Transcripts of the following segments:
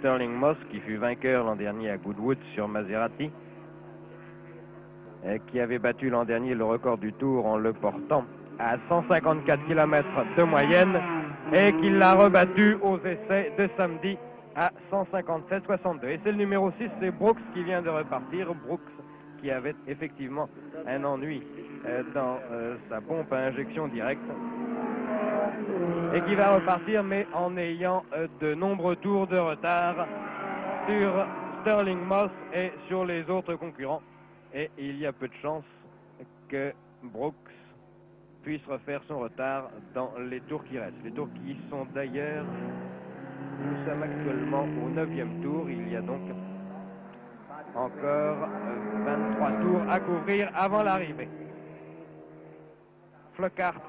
Sterling Moss, qui fut vainqueur l'an dernier à Goodwood sur Maserati, qui avait battu l'an dernier le record du Tour en le portant à 154 km de moyenne et qui l'a rebattu aux essais de samedi à 157,62. Et c'est le numéro 6, c'est Brooks qui vient de repartir. Brooks qui avait effectivement un ennui dans sa pompe à injection directe et qui va repartir, mais en ayant de nombreux tours de retard sur Sterling Moss et sur les autres concurrents. Et il y a peu de chances que Brooks puisse refaire son retard dans les tours qui restent. Les tours qui sont d'ailleurs, nous sommes actuellement au 9e tour, il y a donc encore 23 tours à couvrir avant l'arrivée. Flockhart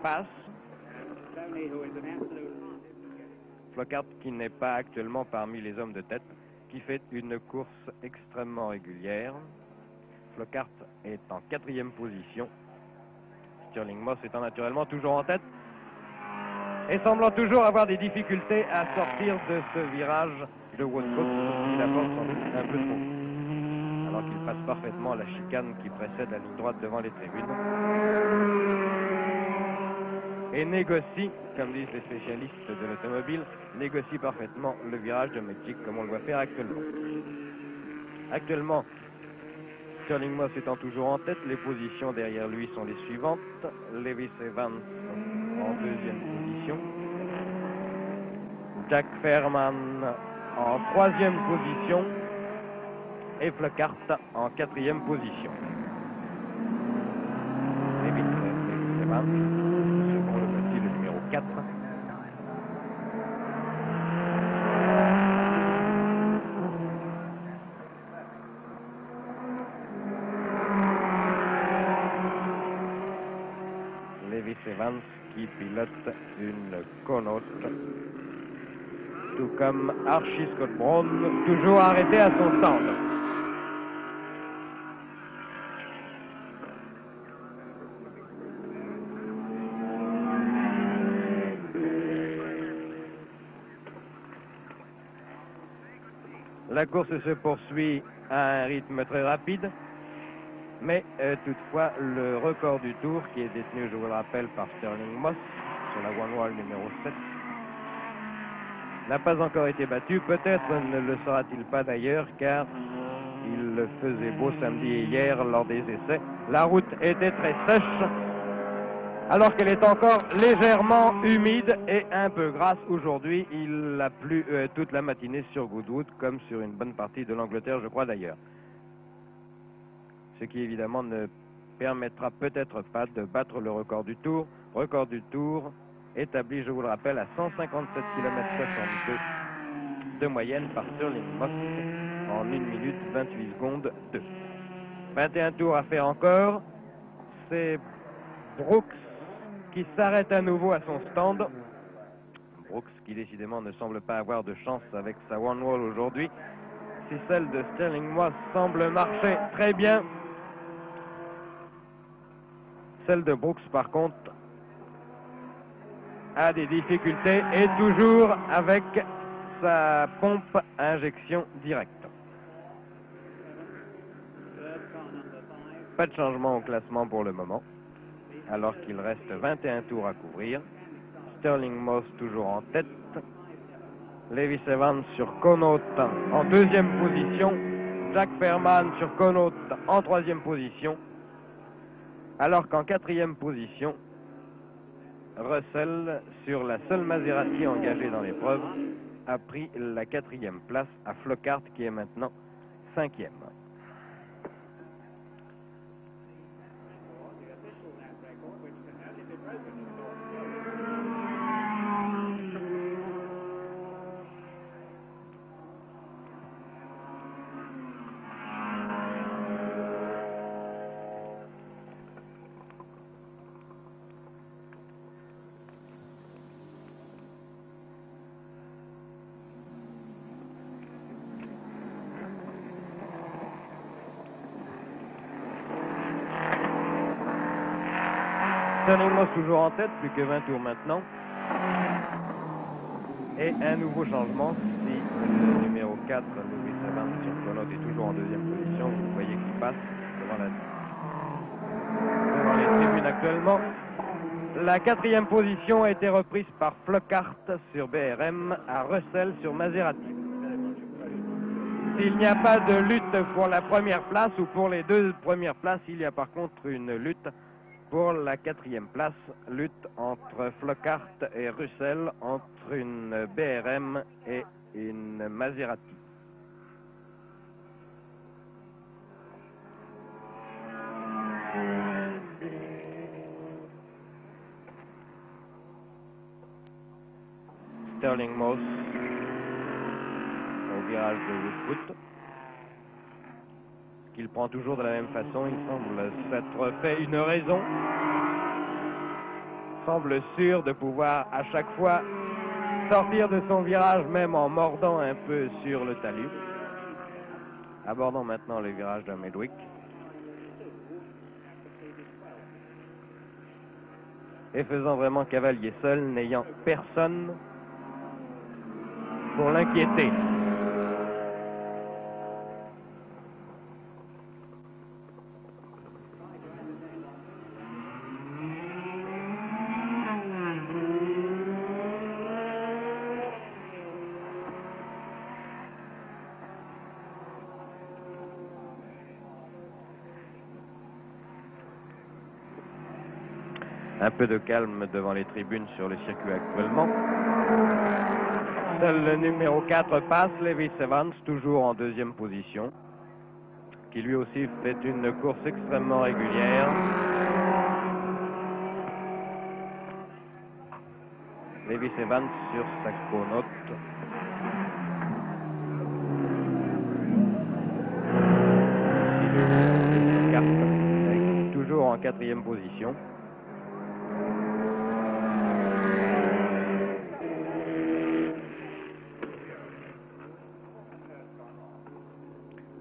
passe. Flockhart qui n'est pas actuellement parmi les hommes de tête, qui fait une course extrêmement régulière. Flockhart est en 4e position. Sterling Moss étant naturellement toujours en tête et semblant toujours avoir des difficultés à sortir de ce virage de Woodcote, il apporte sans doute un peu trop, alors qu'il passe parfaitement la chicane qui précède la ligne droite devant les tribunes et négocie, comme disent les spécialistes de l'automobile, négocie parfaitement le virage domestique comme on le voit faire actuellement. Actuellement, Sterling Moss étant toujours en tête, les positions derrière lui sont les suivantes. Lewis Evans en 2e position. Jack Fairman en 3e position. Et Flockhart en 4e position. Lewis Evans, second le voici, le numéro 4. Evans qui pilote une Connaught, tout comme Archie Scott Brown, toujours arrêté à son stand. La course se poursuit à un rythme très rapide. Mais toutefois, le record du Tour, qui est détenu, je vous le rappelle, par Sterling Moss, sur la One Wall numéro 7, n'a pas encore été battu. Peut-être ne le sera-t-il pas d'ailleurs, car il faisait beau samedi et hier lors des essais. La route était très sèche, alors qu'elle est encore légèrement humide et un peu grasse. Aujourd'hui, il a plu toute la matinée sur Goodwood, comme sur une bonne partie de l'Angleterre, je crois d'ailleurs. Ce qui évidemment ne permettra peut-être pas de battre le record du Tour. Record du Tour établi, je vous le rappelle, à 157 km 62 de moyenne par Sterling Moss en 1 minute 28 secondes 2. 21 tours à faire encore. C'est Brooks qui s'arrête à nouveau à son stand. Brooks qui décidément ne semble pas avoir de chance avec sa One Wall aujourd'hui. Si celle de Sterling Moss semble marcher très bien, celle de Brooks, par contre, a des difficultés et toujours avec sa pompe à injection directe. Pas de changement au classement pour le moment, alors qu'il reste 21 tours à couvrir. Sterling Moss toujours en tête. Lewis Evans sur Connaught en 2e position. Jack Fairman sur Connaught en 3e position. Alors qu'en 4e position, Russell, sur la seule Maserati engagée dans l'épreuve, a pris la 4e place à Flockhart, qui est maintenant 5e. Sterling Moss toujours en tête, plus que 20 tours maintenant. Et un nouveau changement, si le numéro 4, Lewis Evans sur Connaught est toujours en deuxième position, vous voyez qu'il passe devant les tribunes actuellement. La quatrième position a été reprise par Flockhart sur BRM, à Russell sur Maserati. S'il n'y a pas de lutte pour la première place ou pour les deux premières places, il y a par contre une lutte pour la quatrième place, lutte entre Flockhart et Russell, entre une BRM et une Maserati. Sterling Moss au virage de Woodcote, qu'il prend toujours de la même façon. Il semble s'être fait une raison, semble sûr de pouvoir à chaque fois sortir de son virage, même en mordant un peu sur le talus. Abordons maintenant le virage de Medwick. Et faisant vraiment cavalier seul, n'ayant personne pour l'inquiéter. Un peu de calme devant les tribunes sur le circuit actuellement. Seul le numéro 4 passe, Lewis Evans, toujours en deuxième position, qui lui aussi fait une course extrêmement régulière. Lewis Evans sur sa Connaught. Toujours en quatrième position.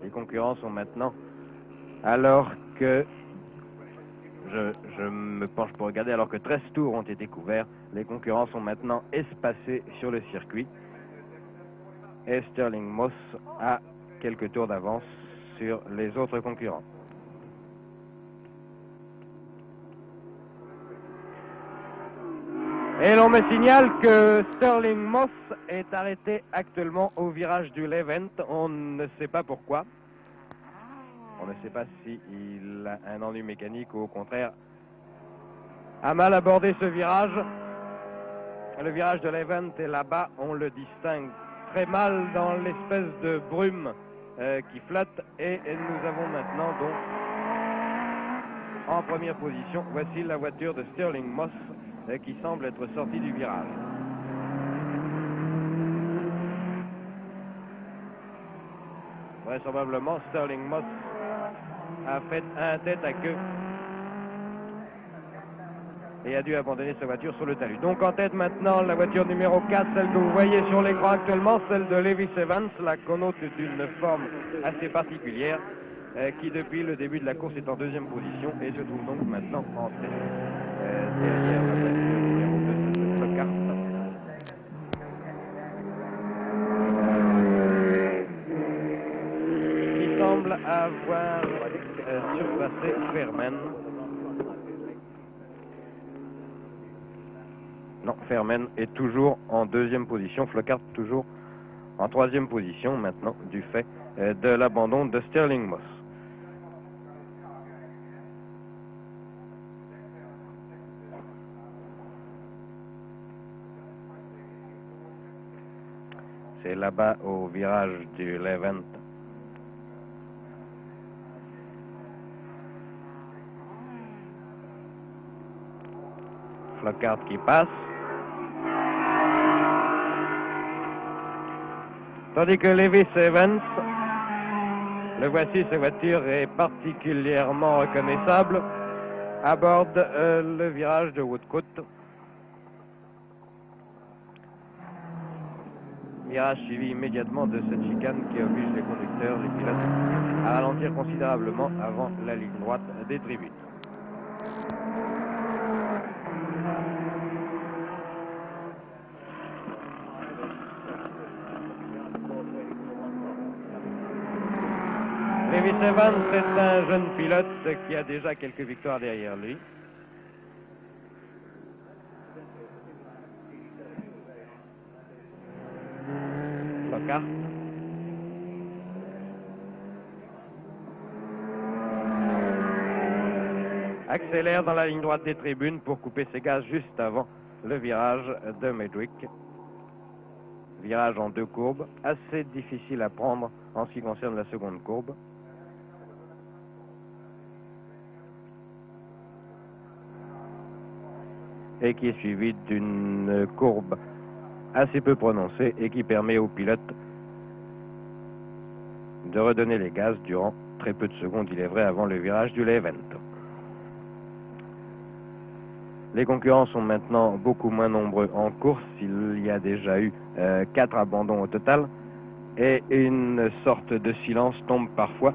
Les concurrents sont maintenant, alors que je me penche pour regarder, alors que 13 tours ont été couverts, les concurrents sont maintenant espacés sur le circuit. Et Sterling Moss a quelques tours d'avance sur les autres concurrents. Et l'on me signale que Sterling Moss est arrêté actuellement au virage du Levent. On ne sait pas pourquoi. On ne sait pas s'il a un ennui mécanique ou au contraire a mal abordé ce virage. Le virage de Levent est là-bas, on le distingue très mal dans l'espèce de brume qui flotte. Et nous avons maintenant donc en première position, voici la voiture de Sterling Moss qui semble être sortie du virage. Vraisemblablement, Sterling Moss a fait un tête à queue et a dû abandonner sa voiture sur le talus. Donc en tête maintenant la voiture numéro 4, celle que vous voyez sur l'écran actuellement, celle de Lewis Evans, la Connaught d'une forme assez particulière, qui depuis le début de la course est en deuxième position et se trouve donc maintenant en tête derrière la voiture numéro 2, celle de Flockhart. Qui semble avoir surpassé Fairman. Non, Fairman est toujours en deuxième position, Flockhart toujours en troisième position maintenant du fait de l'abandon de Sterling Moss. C'est là-bas au virage du Levent. Flockhart qui passe. Tandis que Lewis Evans, le voici, sa voiture est particulièrement reconnaissable, aborde le virage de Woodcote. Virage suivi immédiatement de cette chicane qui oblige les conducteurs, les pilotes, à ralentir considérablement avant la ligne droite des tribunes. Lewis Evans est un jeune pilote qui a déjà quelques victoires derrière lui. Lockhart. Accélère dans la ligne droite des tribunes pour couper ses gaz juste avant le virage de Medwick. Virage en 2 courbes, assez difficile à prendre en ce qui concerne la seconde courbe. Et qui est suivi d'une courbe assez peu prononcée et qui permet au pilote de redonner les gaz durant très peu de secondes, il est vrai, avant le virage du Levent. Les concurrents sont maintenant beaucoup moins nombreux en course. Il y a déjà eu 4 abandons au total. Et une sorte de silence tombe parfois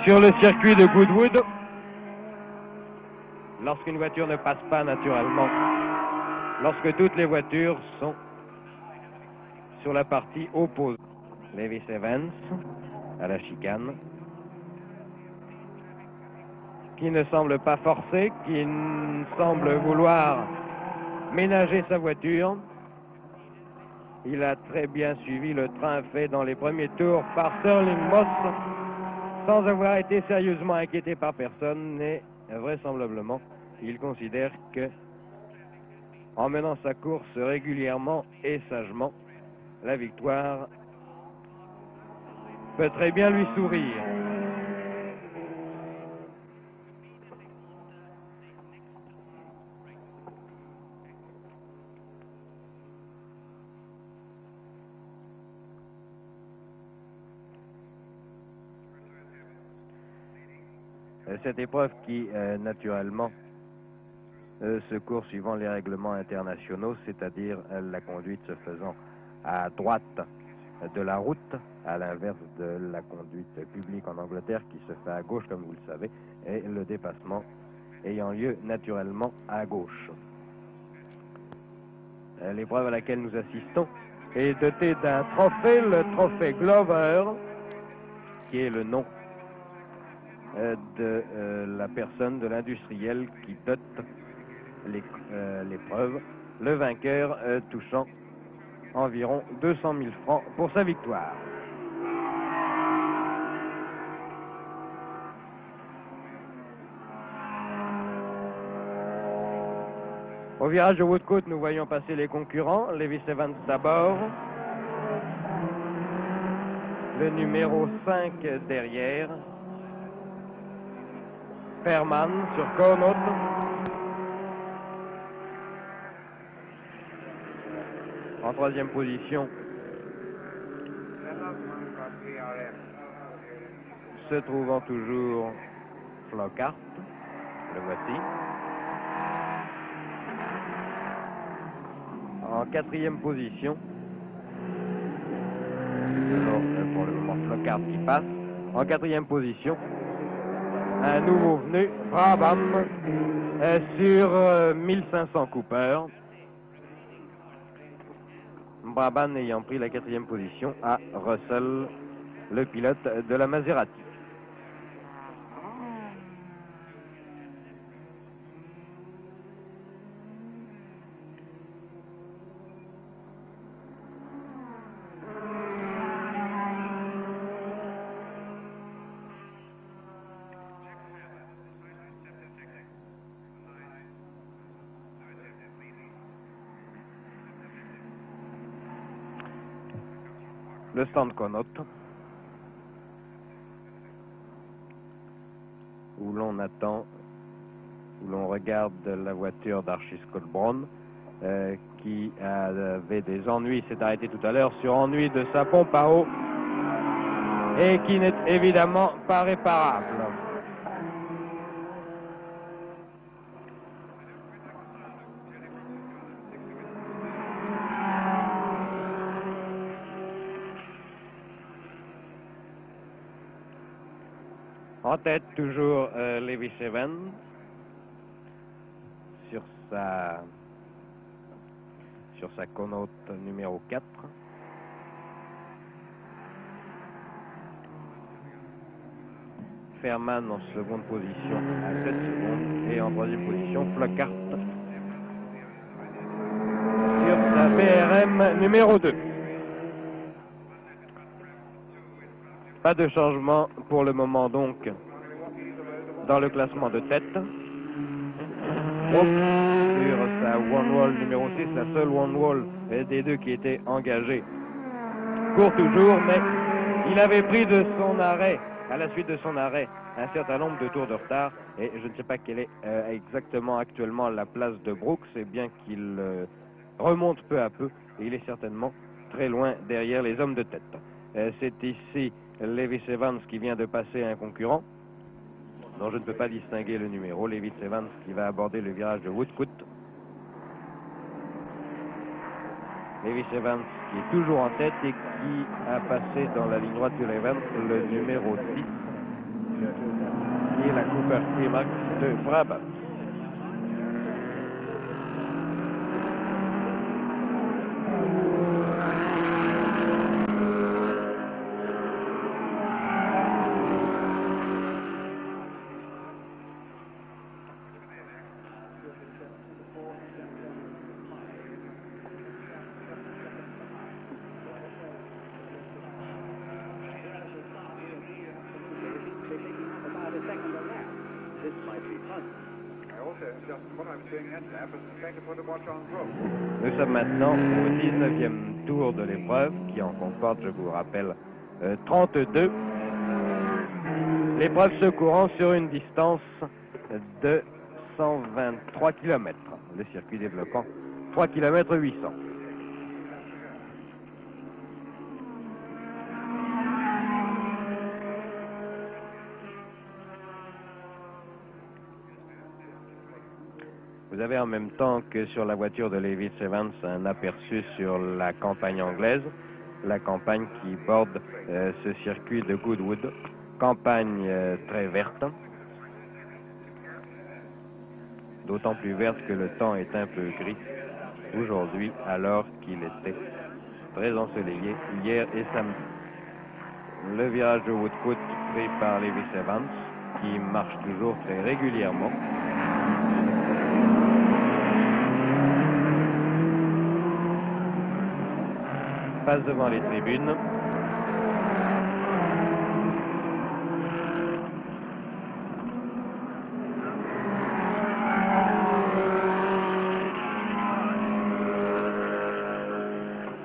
sur le circuit de Goodwood. Lorsqu'une voiture ne passe pas naturellement, lorsque toutes les voitures sont sur la partie opposée. Lewis Evans à la chicane, qui ne semble pas forcer, qui semble vouloir ménager sa voiture. Il a très bien suivi le train fait dans les premiers tours par Stirling Moss, sans avoir été sérieusement inquiété par personne, et vraisemblablement, il considère que, en menant sa course régulièrement et sagement, la victoire peut très bien lui sourire. Cette épreuve qui, naturellement, se court suivant les règlements internationaux, c'est-à-dire la conduite se faisant à droite de la route, à l'inverse de la conduite publique en Angleterre qui se fait à gauche, comme vous le savez, et le dépassement ayant lieu naturellement à gauche. L'épreuve à laquelle nous assistons est dotée d'un trophée, le trophée Glover, qui est le nom de la personne, de l'industriel qui dote l'épreuve, le vainqueur touchant environ 200 000 francs pour sa victoire. Au virage de Woodcote, nous voyons passer les concurrents. Lewis Evans d'abord, le numéro 5 derrière, Fairman sur Connaught. En troisième position se trouvant toujours Flockhart, le voici. En quatrième position, pour le moment Flockhart qui passe. En quatrième position, un nouveau venu, Brabham, sur 1500 Cooper. Brabham ayant pris la quatrième position à Russell, le pilote de la Maserati. Le stand Connaught, où l'on attend, où l'on regarde la voiture d'Archie Scott Brown, qui avait des ennuis, s'est arrêté tout à l'heure sur ennui de sa pompe à eau, et qui n'est évidemment pas réparable. En tête, toujours Lewis Evans sur sa Connaught numéro 4. Fairman en seconde position à 7 secondes. Et en troisième position, Flockhart sur sa BRM numéro 2. Pas de changement pour le moment donc dans le classement de tête. Brooks sur sa one wall numéro 6, la seule one wall des deux qui était engagée. Court toujours, mais il avait pris de son arrêt, à la suite de son arrêt, un certain nombre de tours de retard. Et je ne sais pas quelle est exactement actuellement la place de Brooks. C'est bien qu'il remonte peu à peu et il est certainement très loin derrière les hommes de tête. C'est ici Levis Evans qui vient de passer un concurrent dont je ne peux pas distinguer le numéro. Levis Evans qui va aborder le virage de Woodcote. Levis Evans qui est toujours en tête et qui a passé dans la ligne droite de l'Evans le numéro 10 qui est la Cooper Climax de Brabant. Nous sommes maintenant au 19e tour de l'épreuve qui en comporte, je vous rappelle, 32. L'épreuve se courant sur une distance de 123 km. Le circuit développant 3 km 800. Vous avez en même temps que sur la voiture de Levis Evans un aperçu sur la campagne anglaise, la campagne qui borde ce circuit de Goodwood, campagne très verte, d'autant plus verte que le temps est un peu gris aujourd'hui alors qu'il était très ensoleillé hier et samedi. Le virage de Woodcote pris par Levis Evans qui marche toujours très régulièrement. Passe devant les tribunes.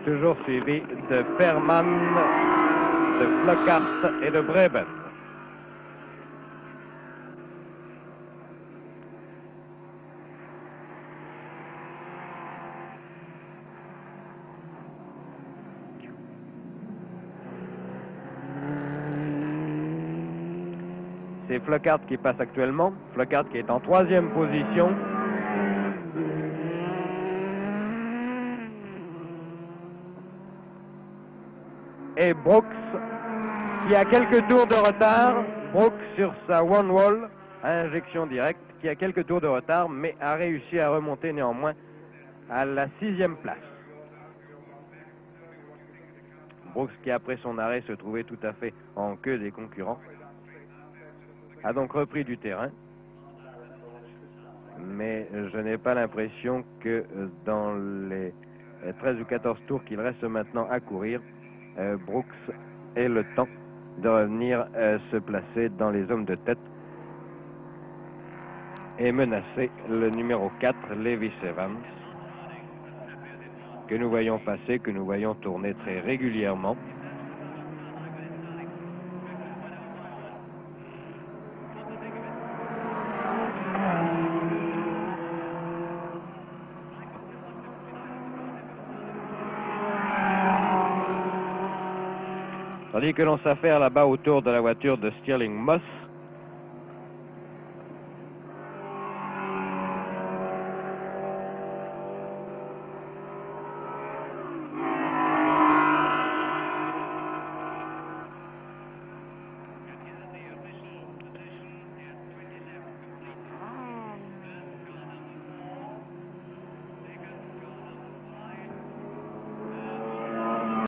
Toujours suivi de Fairman, de Flockhart et de Brabant. C'est Flockhart qui passe actuellement. Flockhart qui est en troisième position. Et Brooks qui a quelques tours de retard. Brooks sur sa one wall à injection directe qui a quelques tours de retard mais a réussi à remonter néanmoins à la 6e place. Brooks qui après son arrêt se trouvait tout à fait en queue des concurrents a donc repris du terrain, mais je n'ai pas l'impression que dans les 13 ou 14 tours qu'il reste maintenant à courir, Brooks ait le temps de revenir se placer dans les hommes de tête et menacer le numéro 4, Levis Evans, que nous voyons passer, que nous voyons tourner très régulièrement. Tandis que l'on s'affaire là-bas autour de la voiture de Stirling Moss,